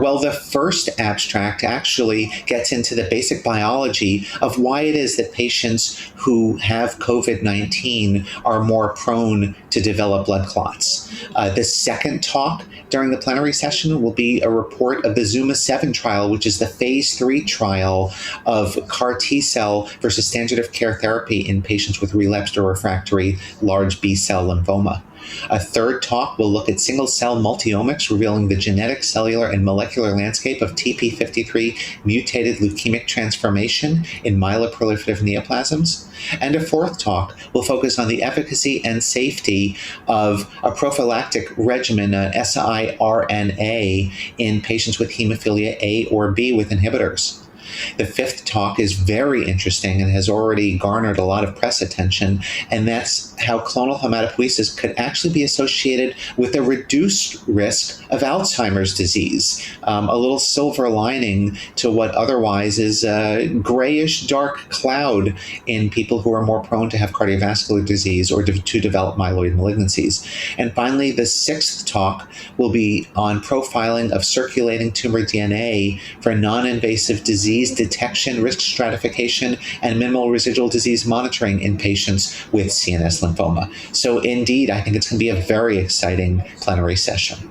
Well, the first abstract actually gets into the basic biology of why it is that patients who have COVID-19 are more prone to develop blood clots. The second talk during the plenary session will be a report of the ZUMA-7 trial, which is the phase 3 trial of CAR T-cell versus standard of care therapy in patients with relapsed or refractory large B-cell lymphoma. A third talk will look at single-cell multiomics, revealing the genetic, cellular, and molecular landscape of TP53 mutated leukemic transformation in myeloproliferative neoplasms. And a fourth talk will focus on the efficacy and safety of a prophylactic regimen, siRNA, in patients with hemophilia A or B with inhibitors. The fifth talk is very interesting and has already garnered a lot of press attention, and that's how clonal hematopoiesis could actually be associated with a reduced risk of Alzheimer's disease, a little silver lining to what otherwise is a grayish dark cloud in people who are more prone to have cardiovascular disease or to develop myeloid malignancies. And finally, the sixth talk will be on profiling of circulating tumor DNA for non-invasive disease detection, risk stratification, and minimal residual disease monitoring in patients with CNS lymphoma. So indeed, I think it's going to be a very exciting plenary session.